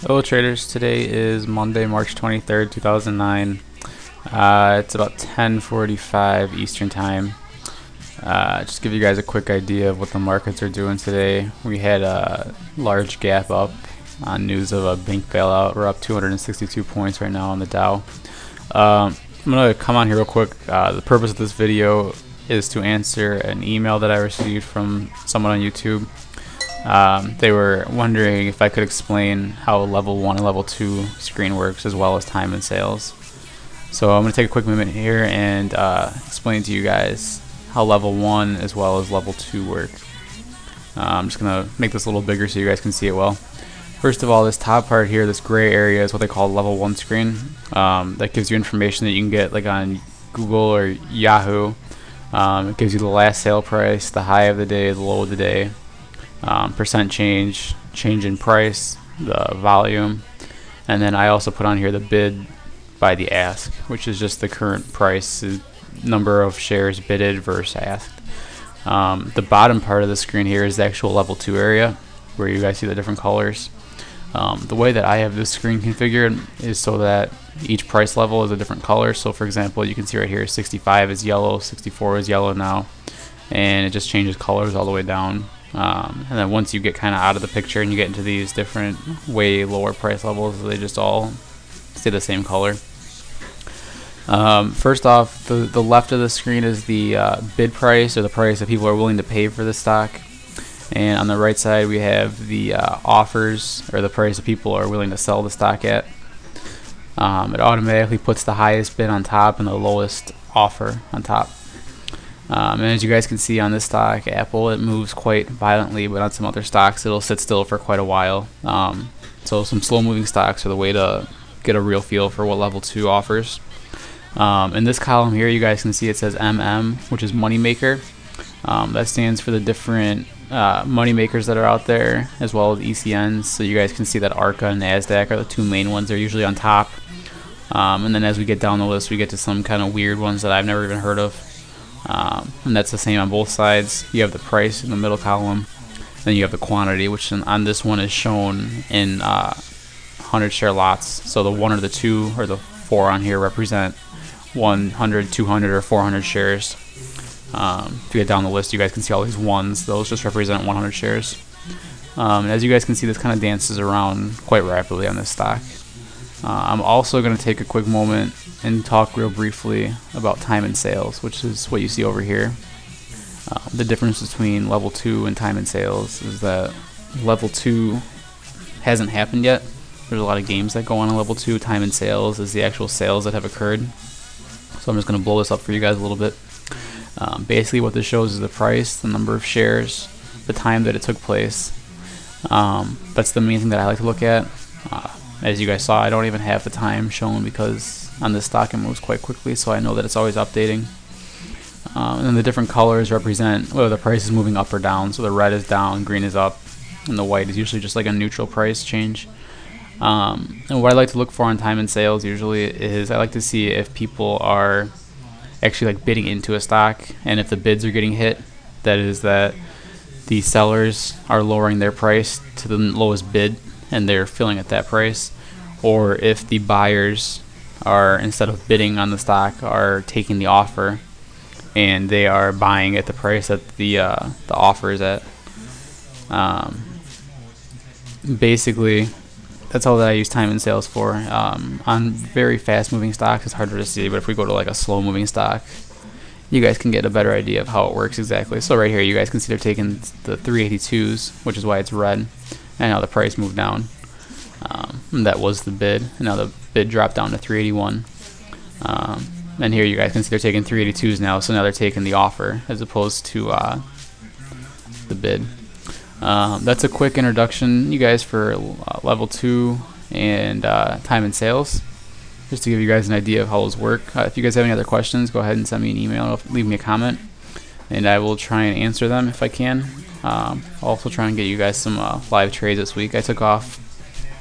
Hello traders, today is Monday, March 23rd, 2009. It's about 10:45 Eastern Time. Just give you guys a quick idea of what the markets are doing today. We had a large gap up on news of a bank bailout. We're up 262 points right now on the Dow. I'm going to come on here real quick. The purpose of this video is to answer an email that I received from someone on YouTube. They were wondering if I could explain how level 1 and level 2 screen works, as well as time and sales. So I'm going to take a quick minute here and explain to you guys how level 1 as well as level 2 work. I'm just going to make this a little bigger so you guys can see it well. First of all, this top part here, this gray area, is what they call level 1 screen. That gives you information that you can get like on Google or Yahoo. It gives you the last sale price, the high of the day, the low of the day, percent change in price, the volume, and then I also put on here the bid by the ask, which is just the current price, number of shares bidded versus asked. The bottom part of the screen here is the actual level 2 area, where you guys see the different colors. The way that I have this screen configured is so that each price level is a different color. So for example, you can see right here 65 is yellow, 64 is yellow now, and it just changes colors all the way down. And then once you get kind of out of the picture and you get into these different way lower price levels, they just all stay the same color. First off, the left of the screen is the bid price, or the price that people are willing to pay for the stock. And on the right side we have the offers, or the price that people are willing to sell the stock at. It automatically puts the highest bid on top and the lowest offer on top. And as you guys can see on this stock, Apple, it moves quite violently, but on some other stocks it'll sit still for quite a while. So some slow moving stocks are the way to get a real feel for what level 2 offers. In this column here, you guys can see it says MM, which is money maker. That stands for the different money makers that are out there, as well as ECNs. So you guys can see that ARCA and NASDAQ are the two main ones. They're usually on top. And then as we get down the list, we get to some kind of weird ones that I've never even heard of. And that's the same on both sides. You have the price in the middle column, then you have the quantity, which on this one is shown in 100 share lots. So the 1 or the 2 or the 4 on here represent 100, 200, or 400 shares. If you get down the list, you guys can see all these ones. Those just represent 100 shares. And as you guys can see, this kind of dances around quite rapidly on this stock. I'm also going to take a quick moment and talk real briefly about time and sales, which is what you see over here. The difference between level 2 and time and sales is that level 2 hasn't happened yet. There's a lot of games that go on level 2. Time and sales is the actual sales that have occurred. So I'm just going to blow this up for you guys a little bit. Basically what this shows is the price, the number of shares, the time that it took place. That's the main thing that I like to look at. As you guys saw, I don't even have the time shown because on this stock it moves quite quickly, so I know that it's always updating. And then the different colors represent whether the price is moving up or down. So the red is down, green is up, and the white is usually just like a neutral price change. And what I like to look for on time and sales usually is I like to see if people are actually like bidding into a stock, and if the bids are getting hit, that is that the sellers are lowering their price to the lowest bid and they're filling at that price, or if the buyers are, instead of bidding on the stock, are taking the offer and they are buying at the price that the offer is at. Basically that's all that I use time and sales for. On very fast moving stocks it's harder to see, but if we go to like a slow moving stock, you guys can get a better idea of how it works exactly. So right here you guys can see they're taking the 382s, which is why it's red, and now the price moved down. That was the bid, and now the bid dropped down to 381. And here you guys can see they're taking 382s now, so now they're taking the offer as opposed to the bid. That's a quick introduction, you guys, for level 2 and time and sales, just to give you guys an idea of how those work. If you guys have any other questions, go ahead and send me an email or leave me a comment, and I will try and answer them if I can. I'll also try and get you guys some live trades this week. I took off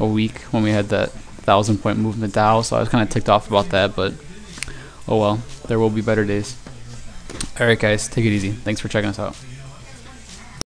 a week when we had that 1,000-point move in the Dow, so I was kind of ticked off about that, but oh well, there will be better days. Alright guys, take it easy. Thanks for checking us out.